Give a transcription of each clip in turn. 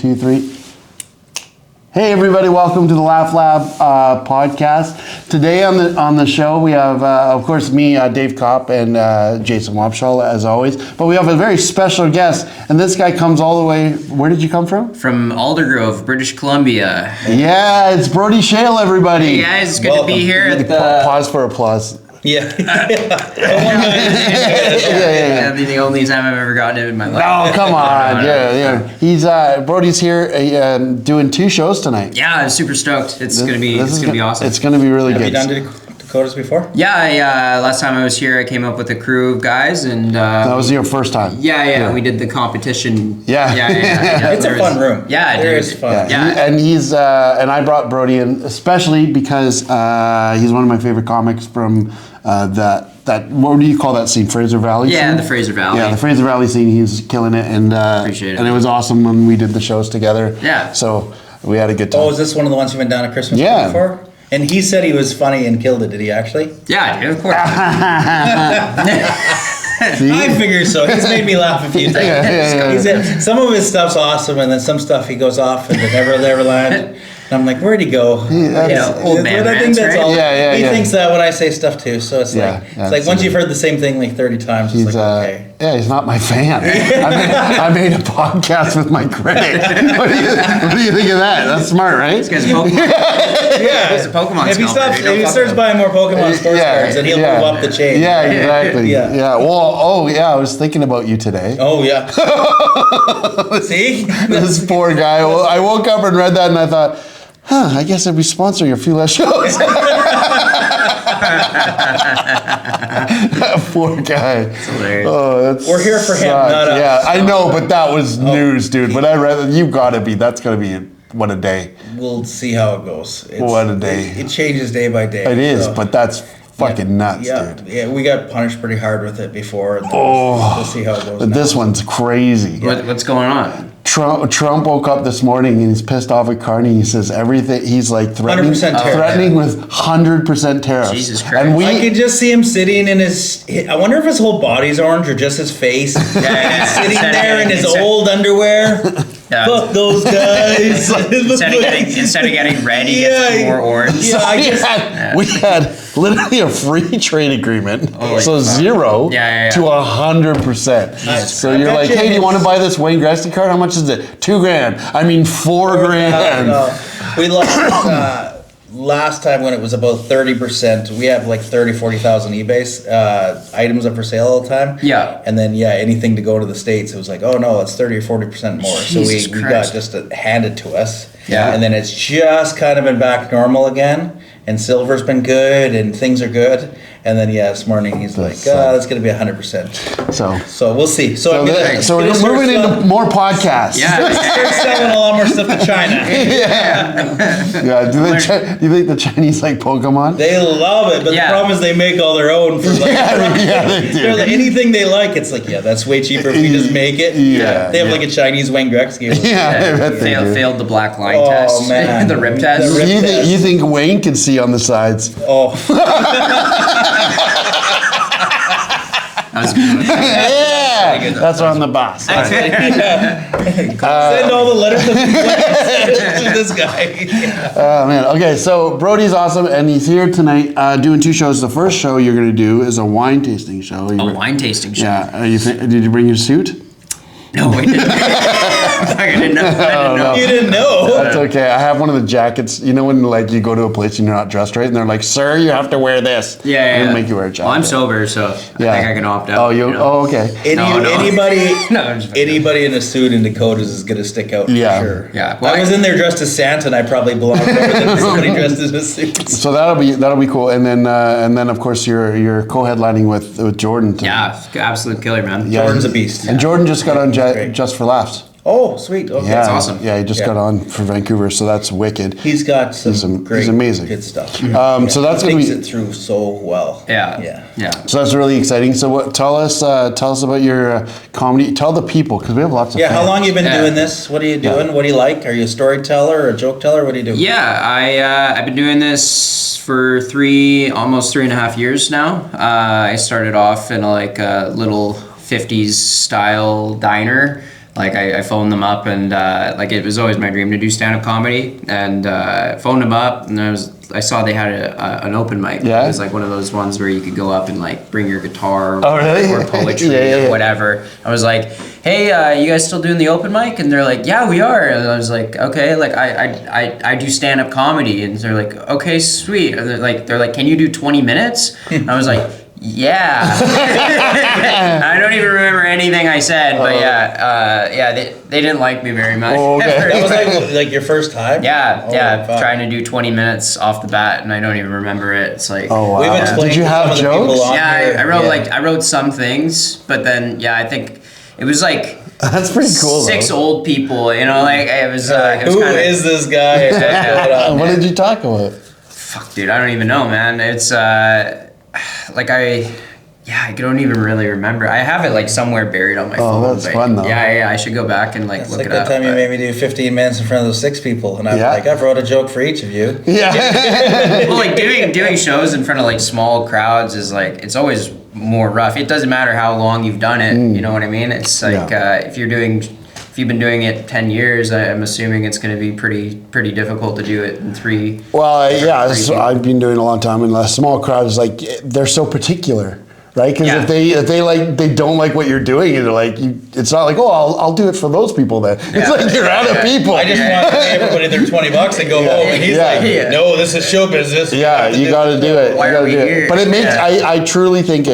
2, 3. Hey everybody, welcome to the Laugh Lab podcast. Today on the show we have, of course, me, Dave Kopp, and Jason Wapshall, as always. But we have a very special guest, and this guy comes all the way. Where did you come from? From Aldergrove, British Columbia. Yeah, it's Brody Shale, everybody. Hey guys, it's good to be here. At the... Pause for applause. Yeah. That'd be the only time I've ever gotten it in my life. Oh, come on. Yeah. He's Brody's here doing 2 shows tonight. Yeah, I'm super stoked. It's gonna be awesome. It's gonna be really good. Have you done Dakotas before? Yeah. Last time I was here, I came up with a crew of guys, and that was your first time. Yeah. We did the competition. Yeah. It's a fun room. Yeah, it is fun. Yeah. And he's and I brought Brody in especially because he's one of my favorite comics from that what do you call that scene? Fraser Valley? Yeah, scene? the Fraser Valley. Yeah, the Fraser Valley scene. He's killing it, and appreciate it. And it was awesome when we did the shows together. Yeah. So we had a good time. Oh, is this one of the ones you went down to Christmas before? And he said he was funny and killed it. Did he actually? Yeah, dude, of course. I figure so. He's made me laugh a few times. Yeah. Some of his stuff's awesome, and then some stuff he goes off and it never land. And I'm like, where'd he go? Old man. But I think that's all. Yeah. He thinks that when I say stuff too. So it's like once you've heard the same thing like 30 times, it's like okay. Yeah, he's not my fan. I made a podcast with my critic. What do you think of that? That's smart, right? This guy's a Pokemon. He's a Pokemon. If he starts buying more Pokemon sports cards, then he'll move up the chain. Yeah, exactly. Yeah. Well, I was thinking about you today. Oh yeah. See? This poor guy. Well, I woke up and read that, and I thought, I guess I'd be sponsoring a few less shows. That poor guy. It's hilarious. Oh, we're here for him, not us. Yeah, I know, but that was news, dude. But I read that's gotta be what a day. We'll see how it goes. What a day. It changes day by day. It is, but that's fucking nuts, dude. Yeah, we got punished pretty hard with it before. We'll see how it goes. But this one's crazy. What's going on? Trump woke up this morning and he's pissed off at Carney. He says everything. He's like threatening with 100% tariffs. Jesus Christ! And I could just see him sitting in his. I wonder if his whole body's orange or just his face. Sitting there in his old underwear. Yeah. Fuck those guys. Instead of getting red, he gets more orange. Yeah, we had literally a free trade agreement. So 0 to 100%. So you're like, hey, do you want to buy this Wayne Gretzky card? How much is it? $2,000. I mean, $4,000. No. We lost last time when it was about 30%. We have like 40,000 eBay items up for sale all the time. Yeah. And then anything to go to the States, it was like, oh no, it's 30 or 40% more. So we got just handed to us. Yeah. And then it's just kind of been back normal again. And silver's been good and things are good. And then this morning he's like, that's going to be 100%. So we'll see. So we're moving into more podcasts. Yeah. Start selling a lot more stuff to China. Yeah. Do you think the Chinese like Pokemon? They love it, but the problem is they make all their own. For like, they do. Like, anything they like, it's like, that's way cheaper if we just make it. Yeah. They have like a Chinese Wayne Gretzky. Failed the black line test. Man. The rip test. You think Wayne can see on the sides? Oh. That was good. Yeah, that's on the bus. Send all the letters to this guy. Oh man. Okay, so Brody's awesome, and he's here tonight doing 2 shows. The first show you're going to do is a wine tasting show. Wine tasting show. Yeah. Did you bring your suit? No, I didn't. I didn't know. You didn't know. That's okay. I have one of the jackets. You know when like you go to a place and you're not dressed right, and they're like, "Sir, you have to wear this." Yeah. They make you wear a jacket. Well, I'm sober, so I think I can opt out. Oh, Oh, okay. Anybody in a suit in Dakotas is gonna stick out for sure. Yeah. Well, I was in there dressed as Santa, and I probably belonged more than somebody dressed as a suit. So that'll be cool. And then of course you're co-headlining with Jordan tonight. Yeah, absolute killer, man. Yeah, Jordan's a beast. And Jordan just got on Just for Laughs. Oh, sweet. Okay. Yeah, that's awesome. Yeah, he just got on for Vancouver, so that's wicked. He's got some great, he's amazing. good stuff. So that's he gonna thinks be it through so well. Yeah. So that's really exciting. So tell us about your comedy. Tell the people, because we have lots of fans. How long you been doing this? What are you doing? Yeah. What do you like? Are you a storyteller or a joke teller? What do you do? Yeah, I've been doing this for almost 3.5 years now. I started off in a little 50s style diner like I phoned them up, and like it was always my dream to do stand-up comedy, and phoned them up, and I saw they had an open mic. Yeah. It was like one of those ones where you could go up and like bring your guitar really? or poetry or whatever. I was like, hey, you guys still doing the open mic? And they're like, yeah, we are. And I was like, okay, like I do stand-up comedy. And they're like, okay, sweet. And they're like, can you do 20 minutes? And I was like, yeah. I don't even remember anything I said, but they didn't like me very much. Oh, okay. That was like your first time? Yeah, trying to do 20 minutes off the bat, and I don't even remember it. It's like, oh wow. We've explained Did you have jokes? Yeah, I wrote some things, but then I think it was like that's pretty cool. Six though. old people, it was. Who is this guy? What did you talk about? Fuck, dude, I don't even know, man. It's like I don't even really remember. I have it like somewhere buried on my phone. Oh, that's fun though. Yeah, I should go back and like It's look like it that up. time you made me do 15 minutes in front of those 6 people, and I'm like, I've wrote a joke for each of you. Yeah. Well, like doing shows in front of like small crowds is like, it's always more rough. It doesn't matter how long you've done it. You know what I mean? It's like if you've been doing it 10 years, I'm assuming it's going to be pretty difficult to do it in 3. Well, I've been doing it a long time, and a small crowd is like, they're so particular, right? Because if they don't like what you're doing, and they're like, it's not like, oh, I'll do it for those people then. It's like you're out of people. I just want to pay everybody their $20 and go home, and he's like, no, this is show business. Yeah, you got to do it. Why are we here? But it makes I truly think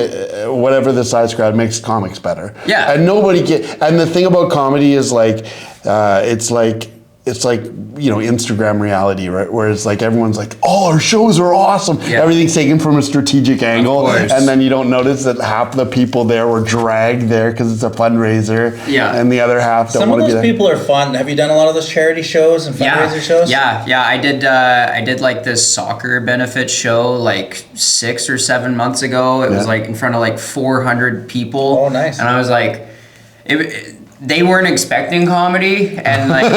whatever the size crowd makes comics better. Yeah. And and the thing about comedy is like it's like Instagram reality, right? Where it's like everyone's like, oh, our shows are awesome. Yeah. Everything's taken from a strategic angle, and then you don't notice that half the people there were dragged there because it's a fundraiser. Yeah. And the other half don't want to be there. Some of those people are fun. Have you done a lot of those charity shows and fundraiser shows? Yeah. I did like this soccer benefit show like 6 or 7 months ago. It was like in front of like 400 people. Oh, nice. And I was like, they weren't expecting comedy, and like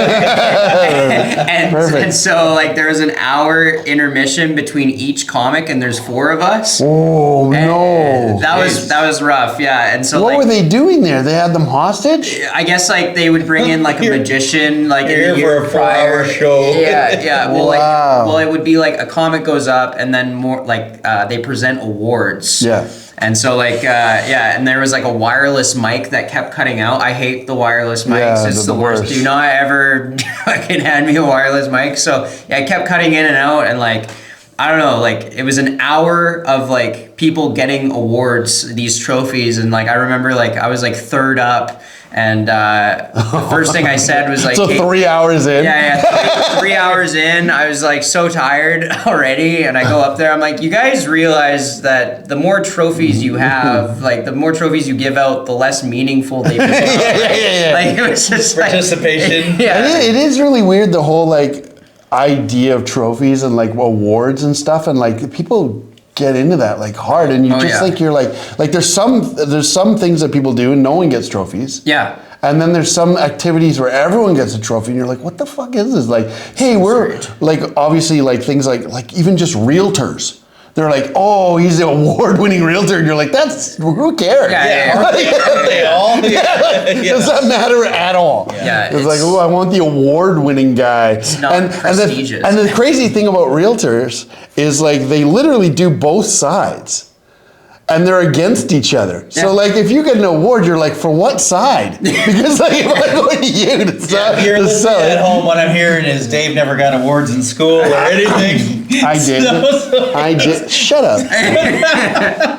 and so like there was an hour intermission between each comic, and there's 4 of us. Oh no. That was rough, yeah. And so what were they doing there? They had them hostage? I guess like they would bring in like a magician like in the year for a 4-hour show. Yeah. Well, wow. it would be like a comic goes up, and then more like they present awards. Yeah. And so like and there was like a wireless mic that kept cutting out. I hate the wireless mics. Yeah, it's the worst. Do not ever fucking hand me a wireless mic. So I kept cutting in and out, and like I don't know, like it was an hour of like people getting awards, these trophies, and like I remember like I was like 3rd up. And the first thing I said was like, so 3 hours in? Yeah, 3 hours in, I was like so tired already, and I go up there, I'm like, you guys realize that the more trophies you have, like the more trophies you give out, the less meaningful they become. Yeah. Like it was just participation. Like, It is really weird, the whole like idea of trophies and like awards and stuff, and like people get into that like hard, and you think you're like there's some things that people do and no one gets trophies. Yeah. And then there's some activities where everyone gets a trophy, and you're like, what the fuck is this? Like, hey, we're like obviously like things like even just realtors. They're like, oh, he's an award-winning realtor, and you're like, who cares? Aren't they all? Does that matter at all? Yeah, it's like, oh, I want the award-winning guy. It's not prestigious. And the crazy thing about realtors is like they literally do both sides. And they're against each other. Yeah. So like if you get an award, you're like, for what side? Because like if I'm going to you to sell at home, what I'm hearing is Dave never got awards in school or anything. I did. I did. Shut up.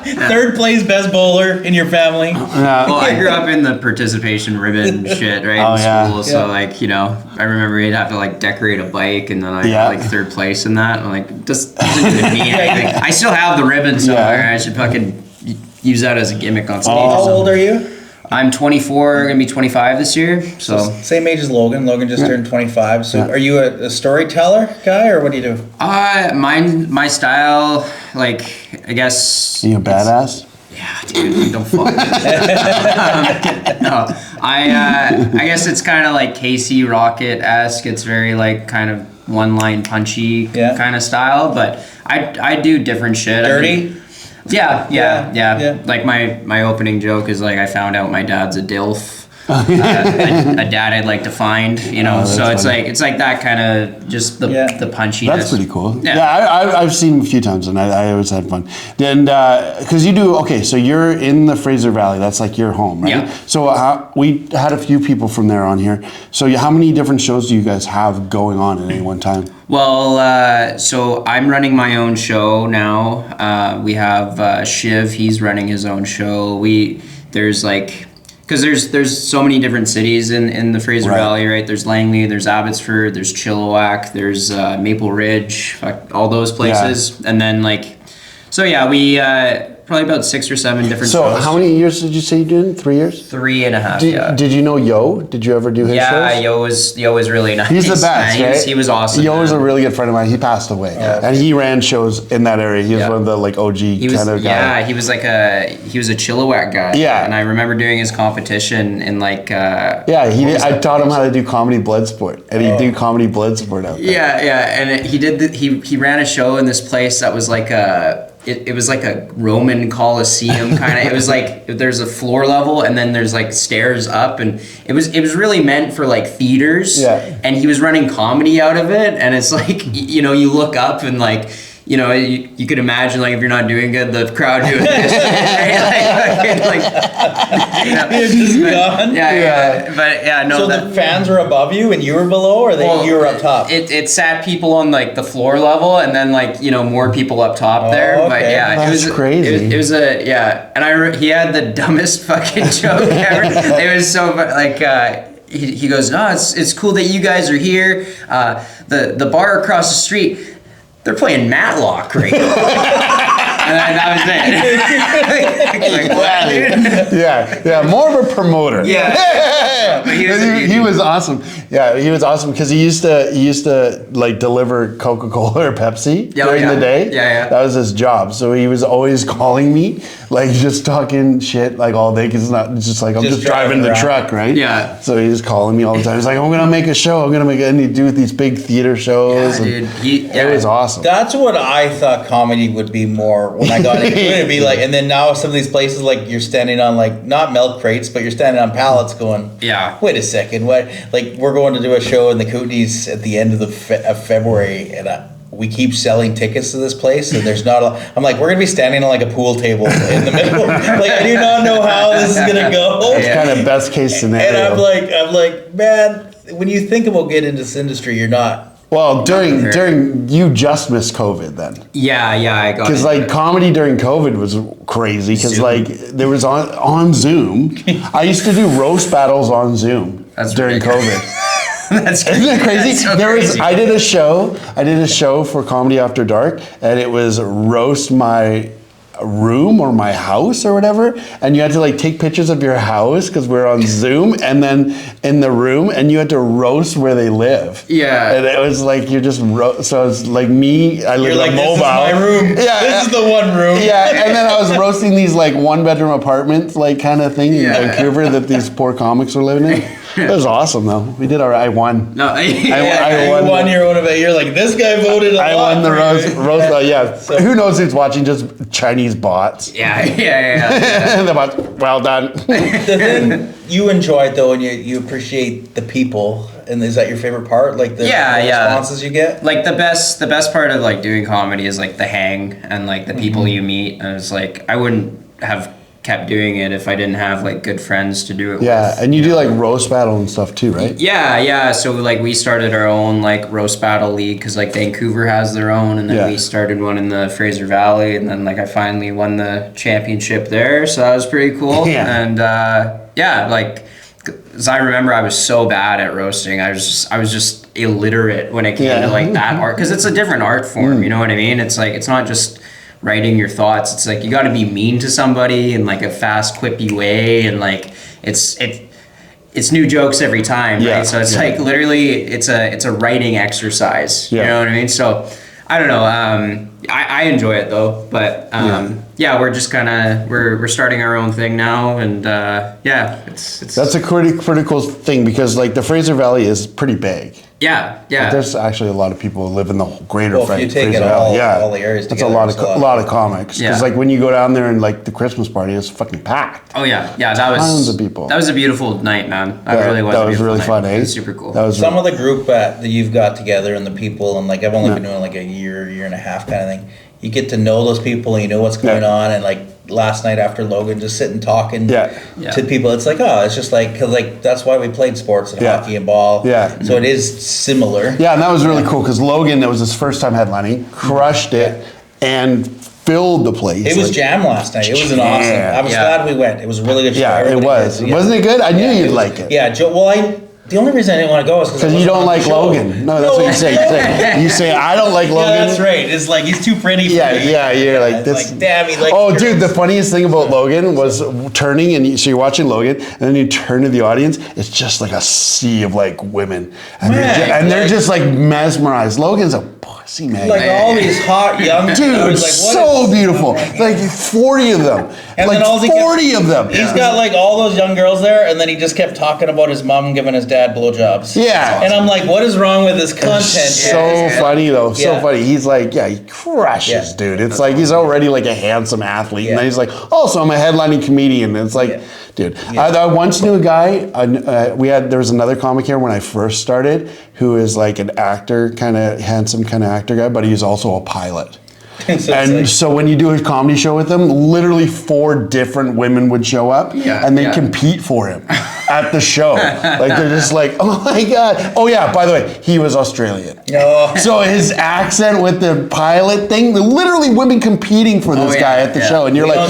3rd place best bowler in your family. Well, I grew up in the participation ribbon shit, right? In school. So like, I remember you'd have to like decorate a bike, and then I got like 3rd place in that. And like, just doesn't even mean anything. I still have the ribbon somewhere. I should fucking use that as a gimmick on stage. How old are you? I'm 24, gonna be 25 this year. So same age as Logan. Logan just turned 25. So are you a storyteller guy, or what do you do? My style, like I guess. Are you a badass? Yeah, dude, don't fuck. No, I guess it's kind of like Casey Rocket-esque. It's very like kind of one-line punchy kind of style, but I do different shit. Dirty. Yeah. Like my opening joke is like I found out my dad's a DILF. a dad I'd like to find, you know. So it's like that kind of just the punchiness. That's pretty cool. Yeah, I've seen him a few times, and I always had fun. And because you do so you're in the Fraser Valley. That's like your home, right? Yeah. So we had a few people from there on here. So how many different shows do you guys have going on at any one time? Well, so I'm running my own show now. We have Shiv. He's running his own show. There's like. Because there's so many different cities in the Fraser Valley, right? There's Langley, there's Abbotsford, there's Chilliwack, there's Maple Ridge, all those places. And then we probably about 6 or 7 different shows. So how many years did you say you did? 3 years? 3.5, Did you know Yo? Did you ever do his shows? Yo was really nice. He's the best, right? He was awesome. Yo was a really good friend of mine. He passed away. And he ran shows in that area. He was one of the OG kind of guys. Yeah, he was a Chilliwack guy. Yeah. And I remember doing his competition in I taught him how to do comedy bloodsport. And he'd do comedy bloodsport out there. Yeah. And he ran a show in this place that was like it was like a Roman Colosseum kind of. It was like there's a floor level and then there's like stairs up, and it was really meant for like theaters. Yeah. And he was running comedy out of it, and it's like you look up and you could imagine if you're not doing good, the crowd doing this. So the fans were above you and you were below, or you were up top? It sat people on the floor level, and then more people up top there. Okay. But it was crazy. It was and he had the dumbest fucking joke ever. It was so he goes, no, it's cool that you guys are here. The bar across the street, they're playing Matlock right now. And that was it. Yeah, more of a promoter. Yeah. But he was awesome. Yeah, he was awesome because he used to deliver Coca-Cola or Pepsi during the day. Yeah. That was his job. So he was always calling me, just talking shit all day because I'm just driving the truck, right? Yeah. So he was calling me all the time. He's like, I'm gonna make a show. I'm gonna make it, and he'd do these big theater shows. Yeah, dude. It was awesome. That's what I thought comedy would be more when I got into it. It'd be and then now some of these places you're standing on not milk crates, but you're standing on pallets going, wait a second, what? We're going to do a show in the Kootenays at the end of February, and we keep selling tickets to this place, and there's not I'm we're gonna be standing on a pool table in the middle. I do not know how this is gonna go. It's kind of best case scenario. And I'm like, man, when you think about getting into this industry, you're not. Well, during you just missed COVID then. Yeah, I got it. Because comedy during COVID was crazy because there was on Zoom. I used to do roast battles on Zoom during COVID. Isn't that crazy? Crazy. I did a show for Comedy After Dark, and it was roast my room or my house or whatever, and you had to take pictures of your house because we're on Zoom, and then in the room, and you had to roast where they live. Yeah. And it was you're just so it's me. I live in a mobile. This is my room. Yeah. This is the one room. Yeah. And then I was roasting these 1-bedroom apartments kind of thing in Vancouver that these poor comics were living in. It was awesome though. We did alright. I won. No, I won your own event. You're this guy voted. I won the roast. Yeah. So, who knows who's watching? Just Chinese bots. Yeah. The bots. Well done. The thing you enjoyed though, and you appreciate the people, and is that your favorite part? The responses you get. The best part of doing comedy is the hang and the people you meet. And it's I wouldn't have kept doing it if I didn't have good friends to do it with. Yeah, and you do roast battle and stuff too, right? Yeah. So we started our own roast battle league because Vancouver has their own, and then we started one in the Fraser Valley, and then I finally won the championship there, so that was pretty cool. Yeah. And because I remember I was so bad at roasting, I was just illiterate when it came to that art, because it's a different art form. You know what I mean? It's it's not just writing your thoughts. It's you got to be mean to somebody in a fast, quippy way, and it's new jokes every time, right? So it's literally it's a writing exercise. You know what I mean? So I don't know. I enjoy it though, but we're just we're starting our own thing now, and it's that's a critical thing because the Fraser Valley is pretty big. Yeah, yeah. But there's actually a lot of people who live in the greater Well, if you take Fraser it Valley. all the areas That's a together, lot it's of lot of comics. Yeah. Because like when you go down there and like the Christmas party, it's fucking packed. Oh yeah, yeah. That was Tons of people. That was a beautiful night, man. That really was. That a was beautiful really night. fun, eh? It was super cool. That was Some of the group that you've got together and the people, and like I've only been doing like a year and a half kind of thing. You get to know those people and you know what's going on, and like last night after Logan, just sitting talking to people. It's like, oh, it's just like, cause like that's why we played sports and hockey and ball. Yeah. So it is similar. Yeah, and that was really cool because Logan, that was his first time headlining, crushed it, and filled the place. It was jam last night. It was an awesome. I was glad we went. It was a really good show. Yeah, it was. Wasn't it good? I knew you'd like it. Yeah, Joe. Well, the only reason I didn't want to go is because you don't like Logan. No, that's what you say. You say I don't like Logan. Yeah, that's right. It's like he's too pretty for me. Yeah, you're like this. Like, damn, he like. Oh, dude, the funniest thing about Logan was turning, and so you're watching Logan, and then you turn to the audience. It's just like a sea of like women, and they're just like mesmerized. Logan's a pussy, man. Like all these hot young dude, like, so beautiful. Like 40 of them. And like then 40 of them. He's got like all those young girls there, and then he just kept talking about his mom giving his dad blowjobs. Yeah. And I'm like, what is wrong with this content? So funny though. So funny. He's like, he crushes, dude. It's like he's already like a handsome athlete, and then he's like, oh, so I'm a headlining comedian. And it's like, dude. I once knew a guy. There was another comic here when I first started, who is like an actor, kind of handsome, kind of actor guy, but he's also a pilot. So when you do a comedy show with him, literally 4 different women would show up, and they compete for him at the show. Like they're just like, oh my god. Oh yeah, by the way, he was Australian. Oh. So his accent with the pilot thing, literally women competing for this guy at the show, and you're like,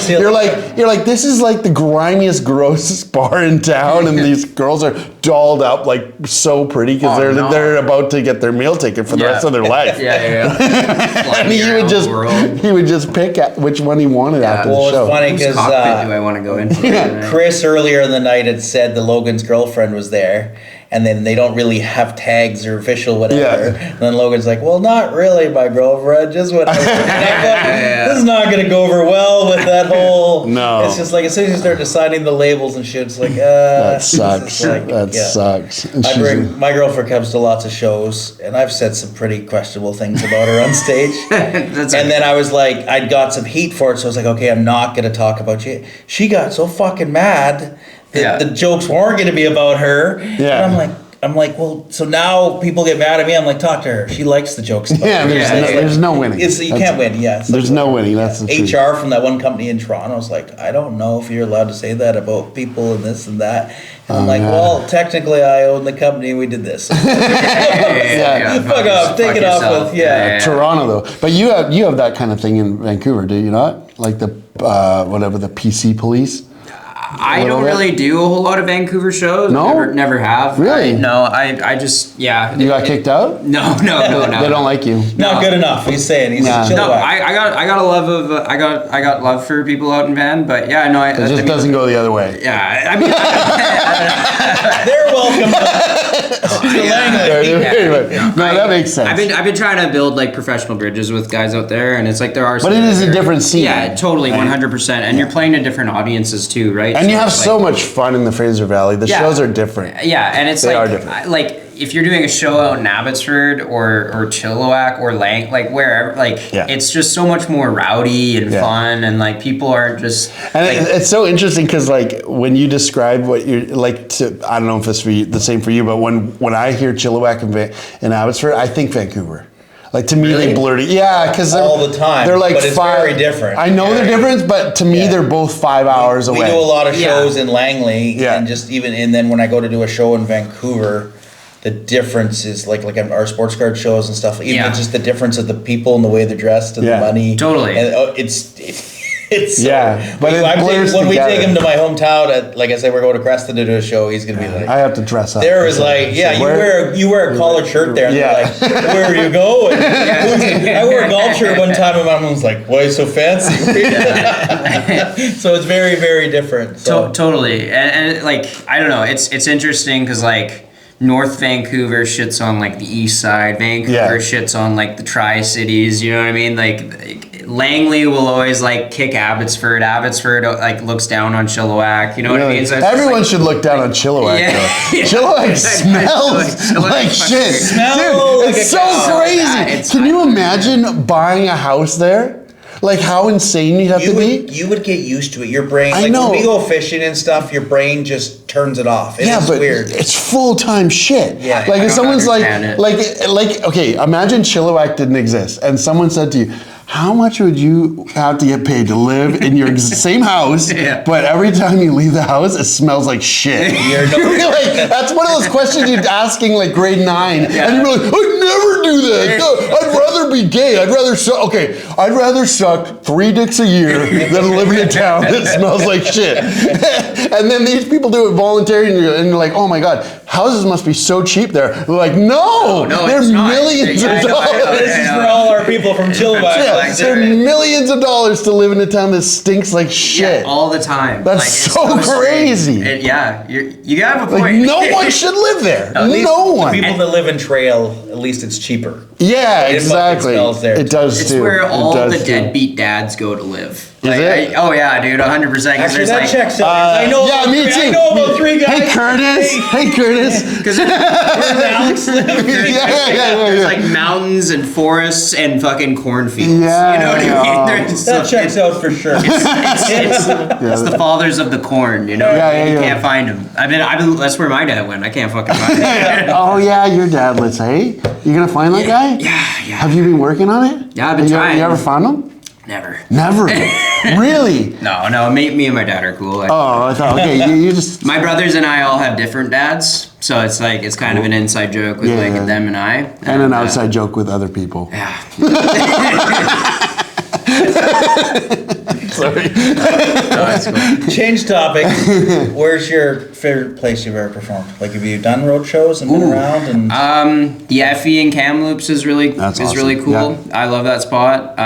this is like the grimiest, grossest bar in town, and these girls are dolled up like so pretty because they're about to get their meal ticket for the rest of their life. And he would just pick which one he wanted after the show. Well, it's funny because do I want to go into? Chris earlier in the night had said the Logan's girlfriend was there, and then they don't really have tags or official whatever. And then Logan's like, well, not really my girlfriend, just whatever. This is not going to go over well with that whole... No. It's just like, as soon as you start deciding the labels and shit, it's like, that sucks. Like, that sucks. My girlfriend comes to lots of shows, and I've said some pretty questionable things about her on stage. And then I was like, I'd got some heat for it, so I was like, okay, I'm not going to talk about you. She got so fucking mad that the jokes weren't going to be about her. And I'm like, well, so now people get mad at me. I'm like, talk to her. She likes the jokes. There's no winning. You can't win. There's no winning. That's the truth. HR from that one company in Toronto was like, I don't know if you're allowed to say that about people and this and that. And I'm like, well, technically, I own the company. We did this. Fuck off. Take it off with Toronto though, but you have that kind of thing in Vancouver, do you not? Like the the PC police. I don't really do a whole lot of Vancouver shows. No? Never have. Really? I just, You got kicked out? No. They don't like you. Not good enough. He's saying he's a chill whack. I got a love of I got love for people out in Van, but it just doesn't go the other way. Yeah, I mean, they're welcome. No, that makes sense. I've been trying to build like professional bridges with guys out there, and it's like there are. But it is a different scene. Yeah, totally, 100%, and you're playing to different audiences too, right? And you have so much fun in the Fraser Valley. The shows are different. Yeah, and it's they are different. Like if you're doing a show out in Abbotsford or Chilliwack or wherever, it's just so much more rowdy and fun, and like people aren't just. And it's so interesting because like when you describe what you're like I don't know if it's the same for you, but when I hear Chilliwack and Abbotsford, I think Vancouver. Like to me, they blurred it. Yeah, because all the time. They're like but it's very different. I know they're different, but to me, they're both 5 hours away. We do a lot of shows in Langley, and then when I go to do a show in Vancouver, the difference is like our sports card shows and stuff. Even just the difference of the people and the way they're dressed and the money. Totally. And it's but when we take him to my hometown, like I said, we're going to Creston to do a show. He's gonna be like, I have to dress up. There is like, you wear a collared shirt there, and they're like, where are you going? I wore a golf shirt one time, and my mom was like, why are you so fancy? So it's very, very different. So. Totally, and like I don't know, it's interesting because like. North Vancouver shits on like the east side. Vancouver shits on like the Tri-Cities. You know what I mean? Like Langley will always like kick Abbotsford. Abbotsford like looks down on Chilliwack. You know what I mean? So everyone should look down on Chilliwack. Yeah. Chilliwack smells like shit. Dude, it's so crazy. Can you imagine buying a house there? Like how insane you'd have to be? You would get used to it. Your brain, like when we go fishing and stuff, your brain just turns it off. It's weird. It's full-time shit. Yeah. Like if someone's like, okay, imagine Chilliwack didn't exist and someone said to you, how much would you have to get paid to live in your same house, but every time you leave the house, it smells like shit? Like, that's one of those questions you're asking like grade 9, and you're like, I'd never do that. No, I'd rather be gay. I'd rather suck 3 dicks a year than live in a town that smells like shit. And then these people do it voluntarily, and you're like, oh my God, houses must be so cheap there. They're like, no, they're millions of dollars. This is for all our people from Chilliwack. There are millions of dollars to live in a town that stinks like shit. Yeah, all the time. That's so crazy. You have a point. Like, no one should live there. No one. The people that live in Trail, at least it's cheaper. Yeah, exactly. It does it's too. It's where all the deadbeat dads go to live. Is it? Oh yeah, dude, 100%. Actually, that checks out. I know. Yeah, me too. I know about 3 guys. Hey, Curtis. Because Alex lives. There's like mountains and forests and fucking cornfields. Yeah, you know what I mean? That checks out for sure. It's the fathers of the corn. You know, you can't find them. I mean, that's where my dad went. I can't fucking find him. Oh yeah, your dad. Let's say you gonna find that guy. Yeah. Have you been working on it? Yeah, I've been trying. You ever found him? Never. Really? No. Me and my dad are cool. I thought, okay, you just. My brothers and I all have different dads, so it's like it's kind of an inside joke with them and I. And an outside joke with other people. Yeah. Sorry. No, that's cool. Change topic. Where's your favorite place you've ever performed? Like, have you done road shows and been around? And the Effie in Kamloops is really really cool. Yeah. I love that spot.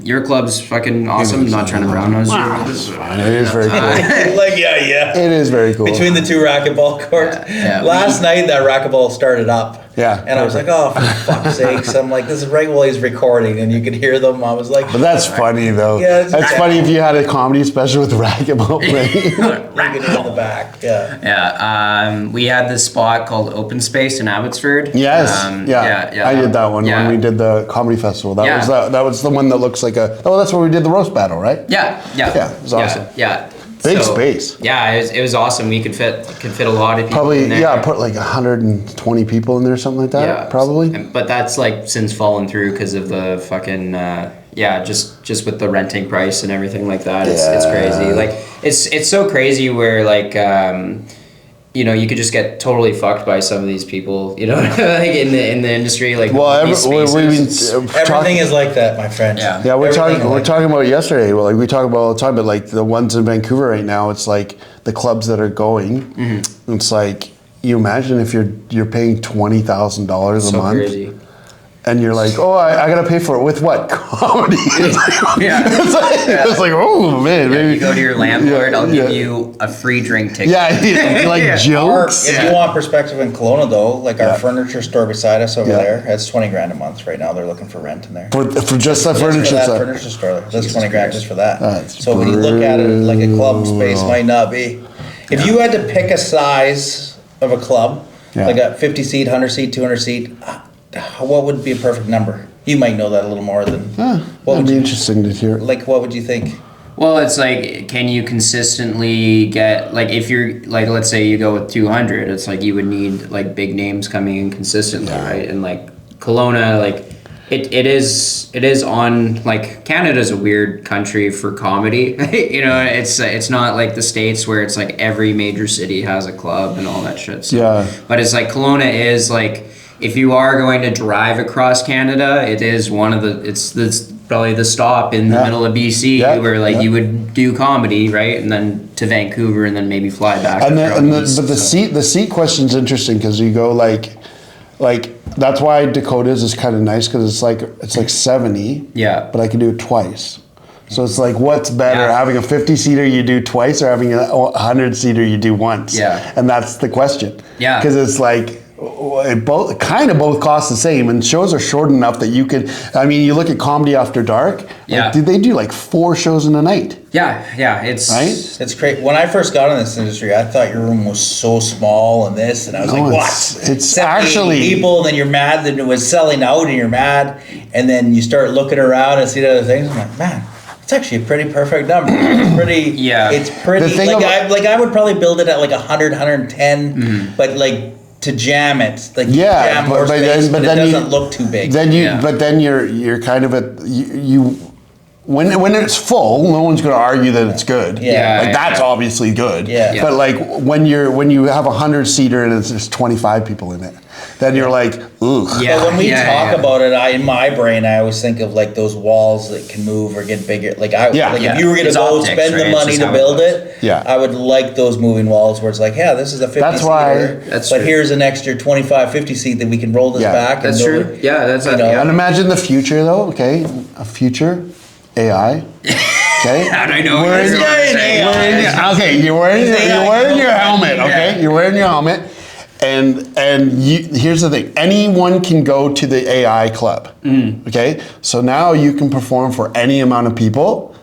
Your club's fucking awesome. I'm not trying to brown nose you. It is very cool. It is very cool. Between the 2 racquetball courts. Last night that racquetball started up. Yeah. And I was like, oh, for fuck's sakes. I'm like, this is right while he's recording, and you could hear them. I was like, but that's funny, though. Yeah, that's funny if you had a comedy special with racquetball playing. You could hear the back. Yeah. We had this spot called Open Space in Abbotsford. Yes. I did that one when we did the comedy festival. That was the one that looks like a. Oh, that's where we did the roast battle, right? Yeah. It was awesome. Yeah. Big space. Yeah, it was awesome. We could fit a lot of people. Probably in there. put like 120 people in there, something like that. Yeah, probably. But that's like since fallen through because of the fucking just with the renting price and everything like that. It's crazy. Like it's so crazy where like you could just get totally fucked by some of these people, like in the industry, like. Well, everything is like that, my friend. Yeah. We're talking about yesterday. Well, like we talk about all the time, but like the ones in Vancouver right now, it's like the clubs that are going. Mm-hmm. It's like you imagine if you're paying $20,000 a month. Crazy. And you're like, oh, I gotta pay for it with what? Comedy. It's like, oh man, maybe you go to your landlord. I'll give you a free drink ticket. Like jokes. If you want perspective in Kelowna, though, like our furniture store beside us over there, that's $20,000 a month right now. They're looking for rent in there for just that furniture store. Furniture store. That's $20,000 just for that. So when you look at it, like a club space might not be. If you had to pick a size of a club, like a 50 seat, 100 seat, 200 seat. What would be a perfect number? You might know that a little more than. What would be interesting to hear. Like, what would you think? Well, it's like, can you consistently get like if you're like, let's say you go with 200, it's like you would need like big names coming in consistently, right? And like Kelowna, like it is on like Canada's a weird country for comedy. It's not like the States where it's like every major city has a club and all that shit. So, but it's like Kelowna is like. If you are going to drive across Canada, it is it's probably the stop in the middle of BC where like you would do comedy, right, and then to Vancouver, and then maybe fly back. The seat question's interesting because you go like that's why Dakota's is kind of nice because it's like 70. Yeah. But I can do it twice. So it's like, what's better, having a 50-seater you do twice or having a 100-seater you do once? Yeah. And that's the question. Yeah. Because it's like. both cost the same, and shows are short enough that you could. I mean, you look at Comedy After Dark. Yeah. They do like 4 shows in a night. Yeah. It's right. It's great. When I first got in this industry, I thought your room was so small and this, and I was like, what? It's actually people, and then you're mad that it was selling out, and you're mad, and then you start looking around and see the other things. I'm like, man. It's actually a pretty perfect number. It's pretty. Yeah. It's pretty. I would probably build it at like 100, 110, but like to jam it, like jam more space, but it doesn't look too big. But then you're kind of at you. When it's full, no one's going to argue that it's good. That's obviously good. Yeah. But like when you have 100-seater and there's 25 people in it, then you're like, ooh. Yeah. But when we talk about it, in my brain, I always think of like those walls that can move or get bigger. Like if you were going to go spend the money to build it, I would like those moving walls where it's like, this is a 50-seater. But here's an extra 25, 50 seat that we can roll this back. That's true. And imagine the future though. Okay, a future. AI. Okay. I know. You're wearing your helmet. Okay, you're wearing your helmet, and here's the thing: anyone can go to the AI club. Okay, so now you can perform for any amount of people,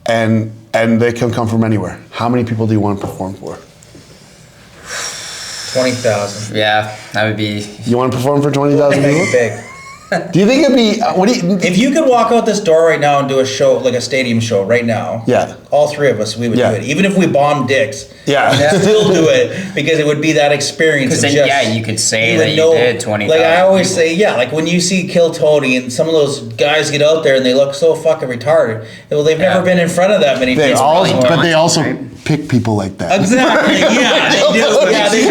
and they can come from anywhere. How many people do you want to perform for? 20,000. Yeah, that would be. You want to perform for 20,000 people? Big. Do you think it'd be? If you could walk out this door right now and do a show, like a stadium show right now, all 3 of us, we would do it. Even if we bombed dicks, we'd still do it because it would be that experience. Because then, you could say that you did 20,000. Like I always say, like when you see Kill Tony and some of those guys get out there and they look so fucking retarded. Well, they've never been in front of that many people. But they also pick people like that. Exactly. Yeah, they do. Yeah, they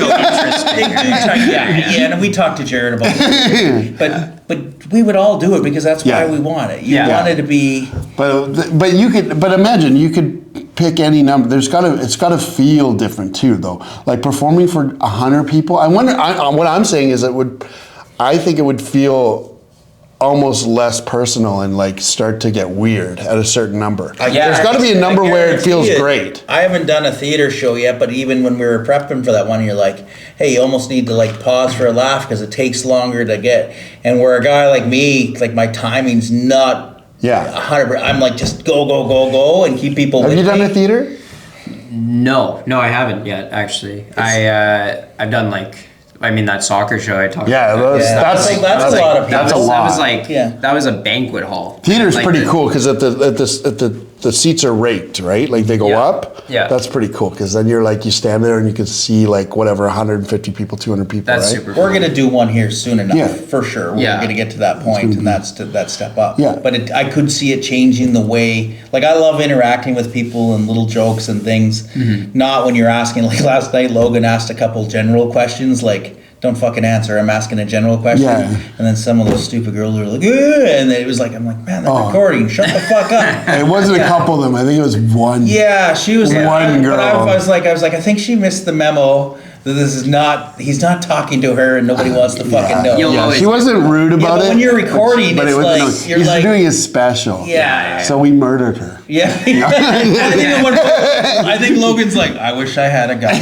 do. And we talked to Jared about it. But we would all do it because that's why we want it. You want it to be. But you could. But imagine you could pick any number. It's got to feel different too, though. Like performing for 100 people. I wonder. What I'm saying is I think it would feel almost less personal and like start to get weird at a certain number. There's got to be a number where it feels great. I haven't done a theater show yet, but even when we were prepping for that one, you're like, hey, you almost need to like pause for a laugh because it takes longer to get. And where a guy like me, like my timing's not 100%. I'm like just go and keep people. Have you done a theater? No, I haven't yet. Actually, I've done like. I mean that soccer show I talked about. That's a lot of people. That's a lot. That was like that was a banquet hall. Theater's pretty cool because at the seats are raked, right? Like they go up. Yeah. That's pretty cool because then you're like you stand there and you can see like whatever 150 people, 200 people. That's right? super cool. We're gonna do one here soon enough for sure. We're gonna get to that point and that's that step up. Yeah. But I could see it changing the way. Like I love interacting with people and little jokes and things. Mm-hmm. Not when you're asking. Like last night, Logan asked a couple general questions like. Don't fucking answer. I'm asking a general question. Yeah. And then some of those stupid girls are like, ugh, and then it was like, I'm like, man, they're recording. Shut the fuck up. It wasn't a couple of them. I think it was one. Yeah, she was one girl. But I was like, I think she missed the memo that this is not. He's not talking to her, and nobody wants to fucking know. Yeah, she wasn't rude about it. When you're recording, it's like you're like doing his special. Yeah. So we murdered her. Yeah. I think Logan's like, I wish I had a gun.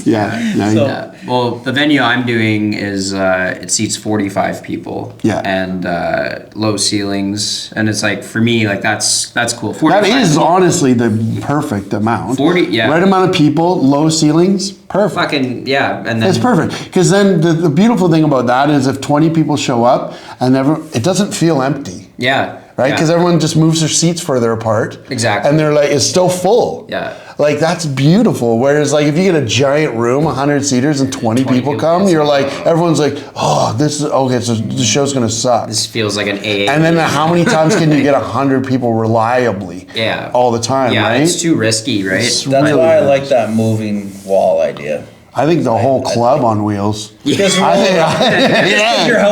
Yeah. Well, the venue I'm doing is it seats 45 people. Yeah. And low ceilings, and it's like for me, like that's cool. That is honestly the perfect amount. 40, yeah. Right amount of people, low ceilings, perfect. Fucking and then it's perfect because then the beautiful thing about that is if 20 people show up and it doesn't feel empty. Yeah. Right, because everyone just moves their seats further apart. Exactly. And they're like, it's still full. Yeah. Like that's beautiful. Whereas like if you get a giant room, 100 seaters, and 20 people come, you're like, everyone's like, oh, this is okay. So the show's gonna suck. This feels like an AA. And then how many times can you get 100 people reliably? Yeah. All the time. Yeah, right? It's too risky, right? That's why I like that moving wall idea. I think the whole club on wheels. Because your house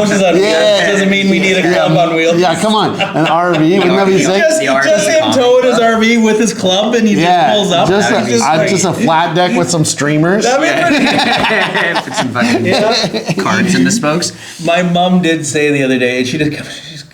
is on wheels doesn't mean we need a club on wheels. Yeah, come on. An RV, wouldn't that be sick? Just him towing his RV with his club and he just pulls up. Just a flat deck with some streamers. Put some fucking cards in the spokes. My mom did say the other day, and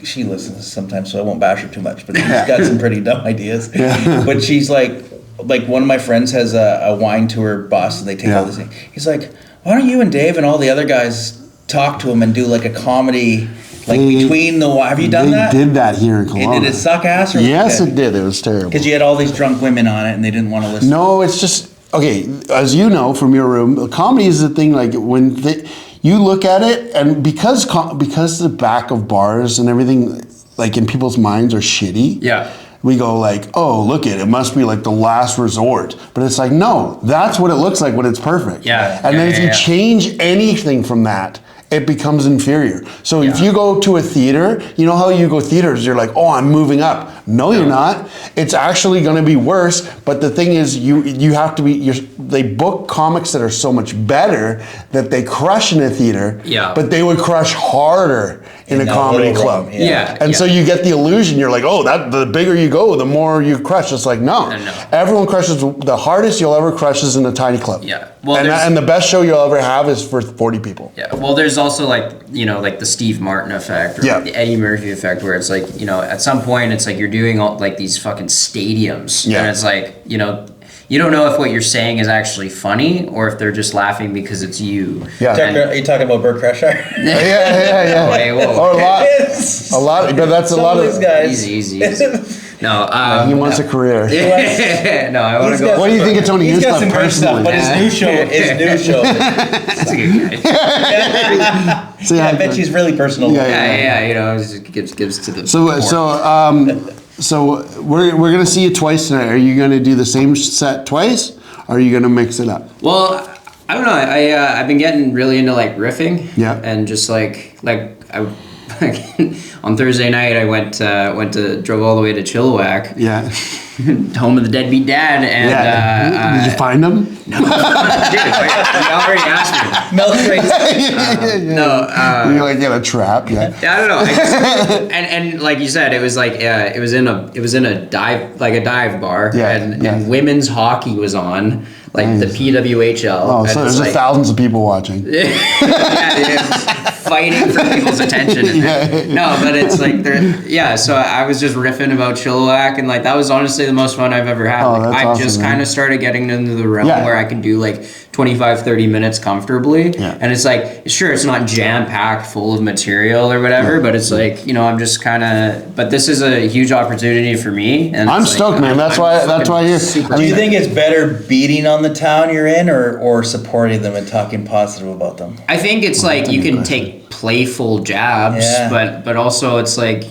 she listens sometimes, so I won't bash her too much, but she's got some pretty dumb ideas. But she's like one of my friends has a wine tour bus and they take all this thing. He's like, Why don't you and Dave and all the other guys talk to him and do like a comedy, like between the... Have you done that? They did that here in Kelowna. Did it suck ass? Or yes, it did. It was terrible. Because you had all these drunk women on it and they didn't want to listen. No, it's just... Okay, as you know from your room, comedy is the thing, like when you look at it, and because the back of bars and everything, like in people's minds are shitty. Yeah. We go like, oh, look it must be like the last resort. But it's like, no, that's what it looks like when it's perfect. Yeah. And then if you change anything from that, it becomes inferior. So if you go to a theater, you know how you go theaters, you're like, oh, I'm moving up. No, you're not. It's actually going to be worse. But the thing is, you have to be, they book comics that are so much better that they crush in a theater, but they would crush harder in a comedy club. And so you get the illusion, you're like, oh, the bigger you go, the more you crush. It's like, no. Everyone crushes, the hardest you'll ever crush is in a tiny club. Yeah. Well, and the best show you'll ever have is for 40 people. Yeah. Well, there's also like, like the Steve Martin effect or like the Eddie Murphy effect, where it's like, at some point it's like you're doing all like these fucking stadiums, and it's like, you don't know if what you're saying is actually funny or if they're just laughing because it's you. Are you talking about Bert Kreischer? Yeah. Okay, or a lot, but that's a lot of these guys. Easy. No, he wants a career. No, I want to go. What do you think of Tony Huskleff personally? But his new show. That's a good guy. I bet she's really personal. Yeah. It gives to the. So we're gonna see you twice tonight. Are you gonna do the same set twice, or are you gonna mix it up? Well, I don't know. I've been getting really into like riffing. Yeah. And just like on Thursday night, I drove all the way to Chilliwack. Yeah. Home of the deadbeat dad, and did you find him? No, dude, you already asked me. Milk crates. No, you're like in a trap. Yeah. I don't know. And like you said, it was like it was in a dive bar, and women's hockey was on, like the PWHL. Oh, so there's thousands of people watching. Fighting for people's attention. No, but it's like so I was just riffing about Chilliwack, and like that was honestly the most fun I've ever had. I just kind of started getting into the realm where I can do like 25-30 minutes comfortably, and it's like, sure, it's not jam-packed full of material or whatever, but it's like, I'm just kind of, but this is a huge opportunity for me, and I'm stoked, man. That's why you're super. Do you think it's better beating on the town you're in, or supporting them and talking positive about them? I think it's like you can take playful jabs, but also it's like,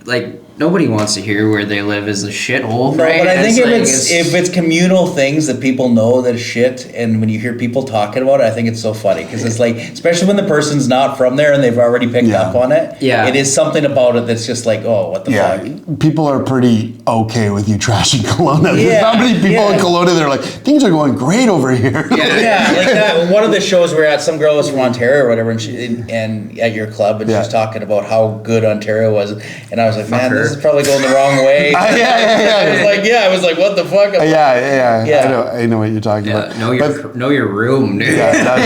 like nobody wants to hear where they live is a shithole, right? But I think if it's communal things that people know that shit, and when you hear people talking about it, I think it's so funny, because it's like, especially when the person's not from there and they've already picked up on it. Yeah, it is something about it that's just like, oh, what the fuck. People are pretty okay with you trashing Kelowna. There's not many people in Kelowna that are like, things are going great over here. Like that. One of the shows we were at, some girl was from Ontario or whatever, and at your club, and she was talking about how good Ontario was, and I was like, man, this is probably going the wrong way. I was like, what the fuck? I know what you're talking about. Know your room, dude.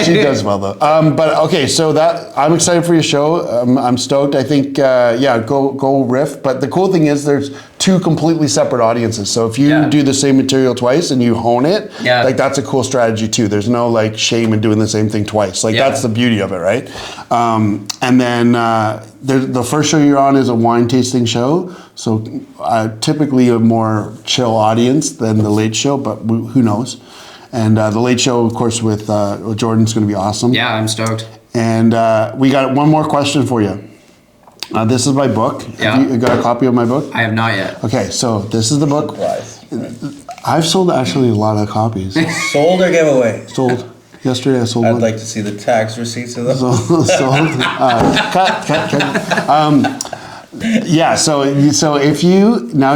She does well though. But okay, so I'm excited for your show. I'm stoked. I think go riff. But the cool thing is there's two completely separate audiences. So if you do the same material twice and you hone it, like that's a cool strategy too. There's no like shame in doing the same thing twice. Like that's the beauty of it, right? And then the first show you're on is a wine tasting show. So typically a more chill audience than the late show, but who knows? And the late show, of course, with Jordan's going to be awesome. Yeah, I'm stoked. And we got one more question for you. This is my book. Yeah. Have you got a copy of my book? I have not yet. Okay, so this is the book. I've sold actually a lot of copies. Sold or gave away? Sold. Yesterday I sold one. I'd like to see the tax receipts of them. Sold. Cut. Yeah, so if you know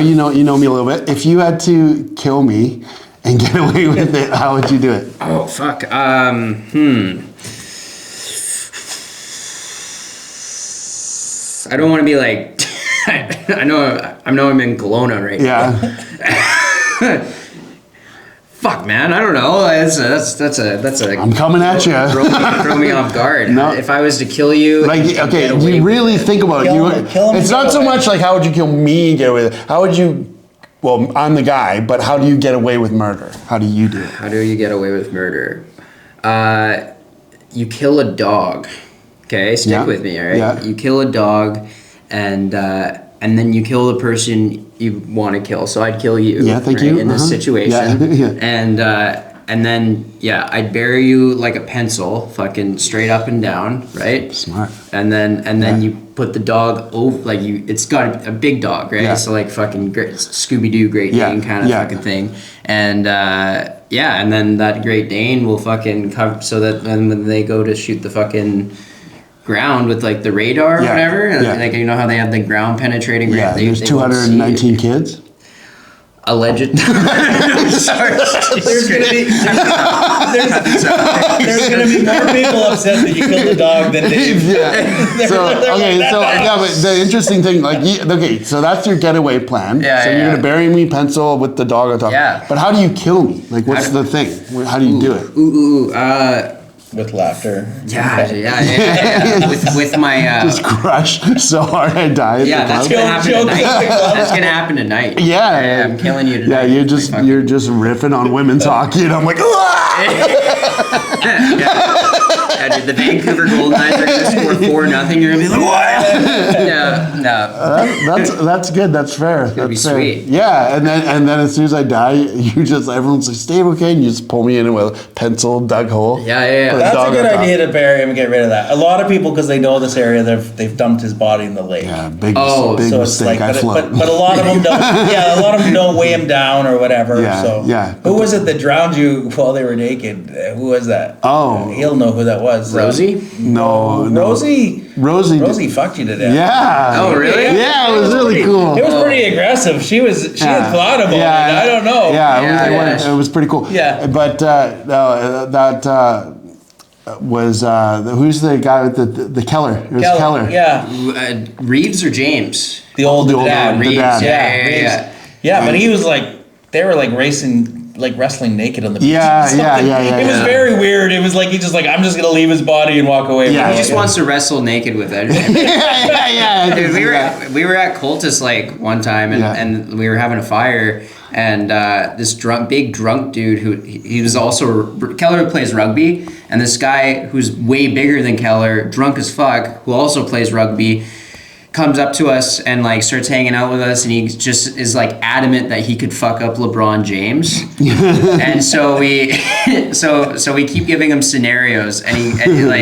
me a little bit. If you had to kill me and get away with it, how would you do it? Oh fuck. I don't want to be like. I know I'm in Kelowna right now. Yeah. Fuck, man, I don't know. That's a. I'm coming at you. Throw me off guard. No. If I was to kill you, you really think about it. It's not so much like how would you kill me and get away with it. How would you? Well, I'm the guy, but how do you get away with murder? How do you do it? How do you get away with murder? You kill a dog. Okay, stick with me, all right? Yeah. You kill a dog, and then you kill the person you want to kill. So I'd kill you. Yeah, thank right, you. in this situation. Yeah. And then I'd bury you like a pencil, fucking straight up and down, right? Smart. And then you put the dog over, like it's got a big dog, right? Yeah. So like fucking Scooby-Doo Great Dane kind of fucking thing. And and then that Great Dane will fucking cover, so that then when they go to shoot the fucking ground with like the radar or whatever, like you know how they have the ground penetrating radar. Yeah, there's 219 kids. Alleged. Sorry. There's gonna be more people upset that you killed a dog than Dave. Yeah. But the interesting thing, so that's your getaway plan. Yeah, so you're gonna bury me, pencil with the dog on top. Yeah. But how do you kill me? Like, what's the thing? How do you do it? With laughter. Yeah. With my just crush so hard I die. That's gonna happen tonight. That's gonna happen tonight. Yeah. I'm killing you tonight. Yeah, you're just riffing on women's hockey, and I'm like, Yeah, dude, the Vancouver Golden Knights are gonna score 4-0. You're gonna be like, what? No. That's good. That's fair. It's gonna be sweet. Yeah, and then as soon as I die, everyone's like, Steve, okay, and you just pull me in with a pencil dug hole. Yeah. That's a good idea to bury him and get rid of that. A lot of people, because they know this area, they've dumped his body in the lake. Yeah, big so mistake. But a lot of them don't. Yeah, a lot of them don't weigh him down or whatever. Yeah. Who was it that drowned you while they were naked? Who was that? Oh, he'll know who that was. Rosie? No. Rosie fucked you to death. Yeah. Oh, really? Yeah, it was really cool. It was pretty aggressive. She had thought about it. I don't know. Yeah, it was pretty cool. Yeah. But that was who's the guy with the Keller? It was Keller. Yeah. Reeves or James? The old dad. Reeves. Yeah. Yeah, but he was like, they were like racing. Like wrestling naked on the beach. Yeah. It was very weird. It was like he's just like, I'm just gonna leave his body and walk away. Yeah, he just wants to wrestle naked with it. Dude, we were at Cultus like one time, and we were having a fire, and this big drunk dude he was also Keller plays rugby, and this guy who's way bigger than Keller, drunk as fuck, who also plays rugby, comes up to us and like starts hanging out with us, and he just is like adamant that he could fuck up LeBron James. And so we keep giving him scenarios, and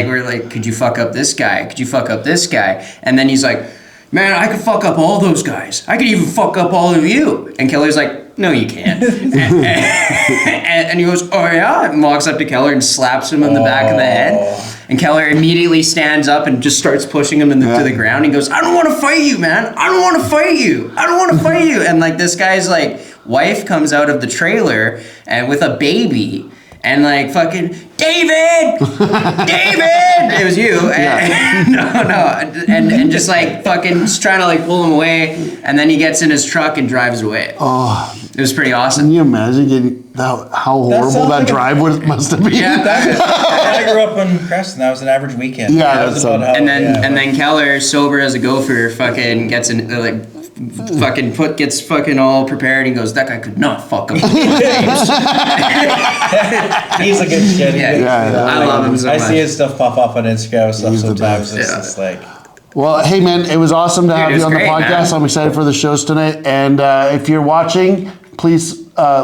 we're like, could you fuck up this guy? Could you fuck up this guy? And then he's like, man, I could fuck up all those guys. I could even fuck up all of you. And Keller's like, no, you can't. and he goes, oh yeah, and walks up to Keller and slaps him on the back of the head. And Keller immediately stands up and just starts pushing him to the ground. He goes, I don't want to fight you, man. I don't want to fight you. I don't want to fight you. And like this guy's like wife comes out of the trailer and with a baby. And like fucking David, it was you. And just like fucking just trying to like pull him away, and then he gets in his truck and drives away. Oh, it was pretty awesome. Can you imagine how horrible that drive must have been? Yeah, I grew up in Creston. That was an average weekend. Yeah, that was about how. And then Keller, sober as a gopher, fucking gets in like. Gets fucking all prepared and goes, that guy could not fuck up. He's a good shit. I love him so much. I see his stuff pop up on Instagram stuff sometimes. It's just like. Well, hey man, it was awesome to have you on the podcast. Man. I'm excited for the shows tonight. And if you're watching, please